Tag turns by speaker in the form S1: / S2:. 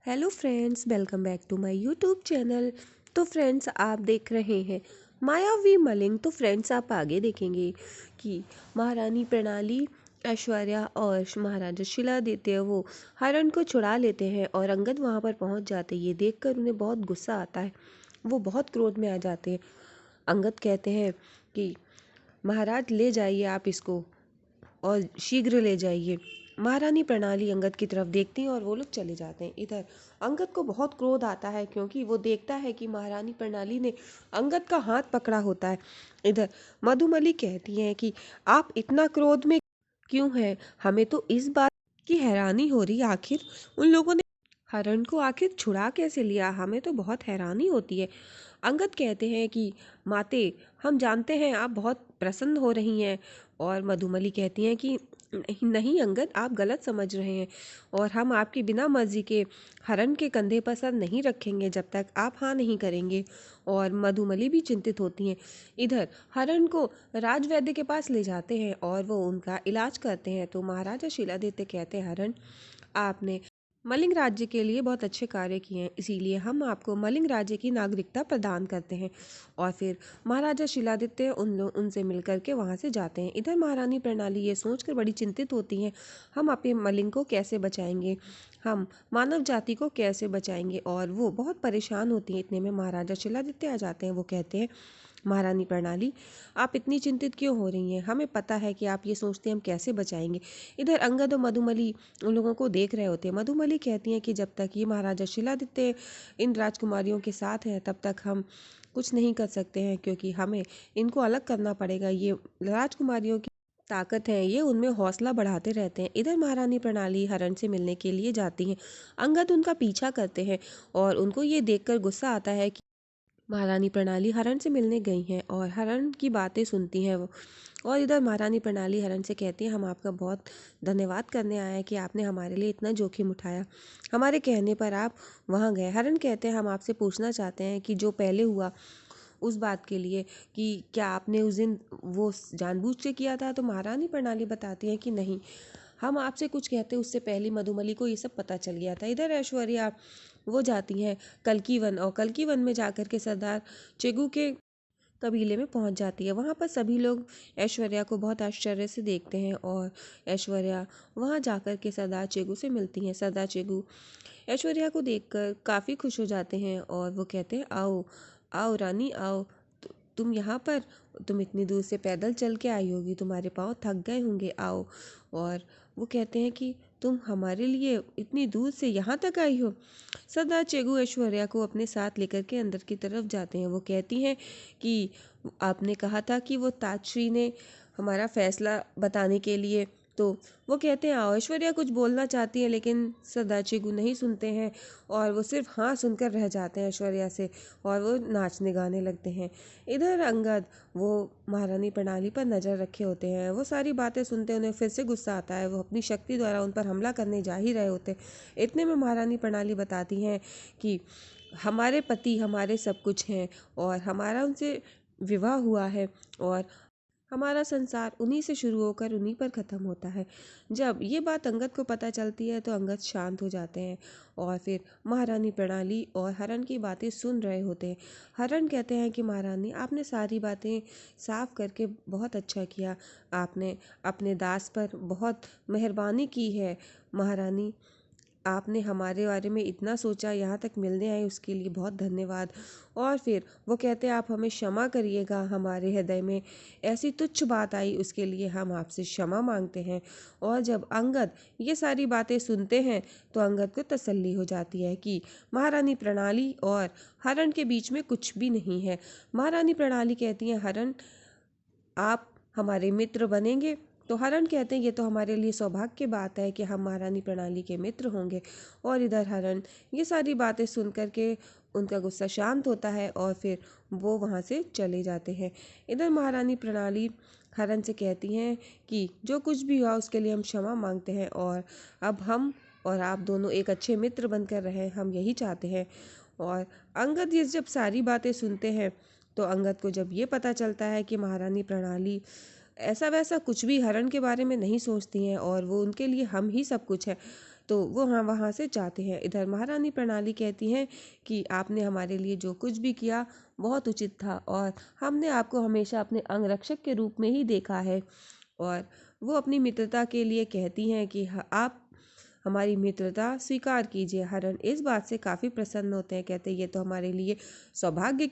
S1: Hello friends, welcome back to my YouTube channel. तो friends, आप देख रहे हैं मायावी मलिंग। तो फ्रेंड्स, आप आगे देखेंगे कि महारानी प्रणाली, ऐश्वर्या और महाराजा शिलादित्य वो हरण को छुड़ा लेते हैं और अंगद वहां पर पहुंच जाते हैं। ये देखकर उन्हें बहुत गुस्सा आता है, वो बहुत क्रोध में आ जाते हैं। अंगद कहते हैं कि महाराज ले जाइए आप इसको और शीघ्र ले जाइए। महारानी प्रणाली अंगद की तरफ देखती हैं और वो लोग चले जाते हैं। इधर अंगद को बहुत क्रोध आता है क्योंकि वो देखता है कि महारानी प्रणाली ने अंगद का हाथ पकड़ा होता है। इधर मधुमली कहती हैं कि आप इतना क्रोध में क्यों हैं? हमें तो इस बात की हैरानी हो रही है, आखिर उन लोगों ने हरण को आखिर छुड़ा कैसे लिया? हमें तो बहुत हैरानी होती है। अंगद कहते हैं कि माते, हम जानते हैं आप बहुत प्रसन्न हो रही हैं। और मधुमली कहती हैं कि नहीं नहीं अंगद, आप गलत समझ रहे हैं और हम आपकी बिना मर्जी के हरण के कंधे पर सर नहीं रखेंगे जब तक आप हाँ नहीं करेंगे। और मधुमली भी चिंतित होती हैं। इधर हरण को राजवैद्य के पास ले जाते हैं और वो उनका इलाज करते हैं। तो महाराजा शिलादित्य कहते हैं, हरण, आपने मलिंग राज्य के लिए बहुत अच्छे कार्य किए हैं, इसीलिए हम आपको मलिंग राज्य की नागरिकता प्रदान करते हैं। और फिर महाराजा शिलादित्य उनसे मिलकर के वहाँ से जाते हैं। इधर महारानी प्रणाली ये सोचकर बड़ी चिंतित होती हैं, हम अपने मलिंग को कैसे बचाएंगे, हम मानव जाति को कैसे बचाएंगे। और वो बहुत परेशान होती हैं। इतने में महाराजा शिलादित्य आ जाते हैं। वो कहते हैं, महारानी प्रणाली, आप इतनी चिंतित क्यों हो रही हैं? हमें पता है कि आप ये सोचते हैं हम कैसे बचाएंगे। इधर अंगद और मधुमली उन लोगों को देख रहे होते हैं। मधुमली कहती हैं कि जब तक ये महाराजा शिलादित्य इन राजकुमारियों के साथ हैं तब तक हम कुछ नहीं कर सकते हैं, क्योंकि हमें इनको अलग करना पड़ेगा। ये राजकुमारियों की ताकत है, ये उनमें हौसला बढ़ाते रहते हैं। इधर महारानी प्रणाली हरण से मिलने के लिए जाती हैं। अंगद उनका पीछा करते हैं और उनको ये देखकर गुस्सा आता है कि महारानी प्रणाली हरण से मिलने गई हैं और हरण की बातें सुनती हैं वो। और इधर महारानी प्रणाली हरण से कहती हैं, हम आपका बहुत धन्यवाद करने आए हैं कि आपने हमारे लिए इतना जोखिम उठाया, हमारे कहने पर आप वहाँ गए। हरण कहते हैं, हम आपसे पूछना चाहते हैं कि जो पहले हुआ उस बात के लिए कि क्या आपने उस दिन वो जानबूझ के किया था? तो महारानी प्रणाली बताती है कि नहीं, हम आपसे कुछ कहते उससे पहले मधुमली को ये सब पता चल गया था। इधर ऐश्वर्या वो जाती हैं कल्की वन और कल्की वन में जाकर के सरदार चेगू के कबीले में पहुंच जाती है। वहाँ पर सभी लोग ऐश्वर्या को बहुत आश्चर्य से देखते हैं और ऐश्वर्या वहाँ जाकर के सरदार चेगू से मिलती हैं। सरदार चेगू ऐश्वर्या को देखकर काफ़ी खुश हो जाते हैं और वो कहते हैं, आओ आओ रानी आओ, तुम यहाँ पर, तुम इतनी दूर से पैदल चल के आई होगी, तुम्हारे पाँव थक गए होंगे, आओ। और वो कहते हैं कि तुम हमारे लिए इतनी दूर से यहाँ तक आई हो। सरदार चेगू ऐश्वर्या को अपने साथ लेकर के अंदर की तरफ जाते हैं। वो कहती हैं कि आपने कहा था कि वो ताजश्री ने हमारा फैसला बताने के लिए, तो वो कहते हैं आओ। ऐश्वर्या कुछ बोलना चाहती है लेकिन सरदार चेगू नहीं सुनते हैं और वो सिर्फ हाँ सुनकर रह जाते हैं ऐश्वर्या से और वो नाचने गाने लगते हैं। इधर अंगद वो महारानी प्रणाली पर नज़र रखे होते हैं। वो सारी बातें सुनते हैं, उन्हें फिर से गुस्सा आता है। वो अपनी शक्ति द्वारा उन पर हमला करने जा ही रहे होते हैं। इतने में महारानी प्रणाली बताती हैं कि हमारे पति हमारे सब कुछ हैं और हमारा उनसे विवाह हुआ है और हमारा संसार उन्हीं से शुरू होकर उन्हीं पर ख़त्म होता है। जब ये बात अंगद को पता चलती है तो अंगद शांत हो जाते हैं और फिर महारानी प्रणाली और हरण की बातें सुन रहे होते हैं। हरण कहते हैं कि महारानी, आपने सारी बातें साफ करके बहुत अच्छा किया, आपने अपने दास पर बहुत मेहरबानी की है। महारानी, आपने हमारे बारे में इतना सोचा, यहाँ तक मिलने आए उसके लिए बहुत धन्यवाद। और फिर वो कहते हैं, आप हमें क्षमा करिएगा, हमारे हृदय में ऐसी तुच्छ बात आई उसके लिए हम आपसे क्षमा मांगते हैं। और जब अंगद ये सारी बातें सुनते हैं तो अंगद को तसल्ली हो जाती है कि महारानी प्रणाली और हरण के बीच में कुछ भी नहीं है। महारानी प्रणाली कहती हैं, हरण, आप हमारे मित्र बनेंगे? तो हरण कहते हैं, ये तो हमारे लिए सौभाग्य की बात है कि हम महारानी प्रणाली के मित्र होंगे। और इधर हरण ये सारी बातें सुन कर के उनका गुस्सा शांत होता है और फिर वो वहाँ से चले जाते हैं। इधर महारानी प्रणाली हरण से कहती हैं कि जो कुछ भी हुआ उसके लिए हम क्षमा मांगते हैं और अब हम और आप दोनों एक अच्छे मित्र बनकर रहें, हम यही चाहते हैं। और अंगद ये जब सारी बातें सुनते हैं तो अंगद को जब ये पता चलता है कि महारानी प्रणाली ऐसा वैसा कुछ भी हरण के बारे में नहीं सोचती हैं और वो उनके लिए हम ही सब कुछ है, तो वो हाँ वहाँ से जाते हैं। इधर महारानी प्रणाली कहती हैं कि आपने हमारे लिए जो कुछ भी किया बहुत उचित था और हमने आपको हमेशा अपने अंगरक्षक के रूप में ही देखा है। और वो अपनी मित्रता के लिए कहती हैं कि आप हमारी मित्रता स्वीकार कीजिए। हरण इस बात से काफ़ी प्रसन्न होते हैं, कहते हैं ये तो हमारे लिए सौभाग्य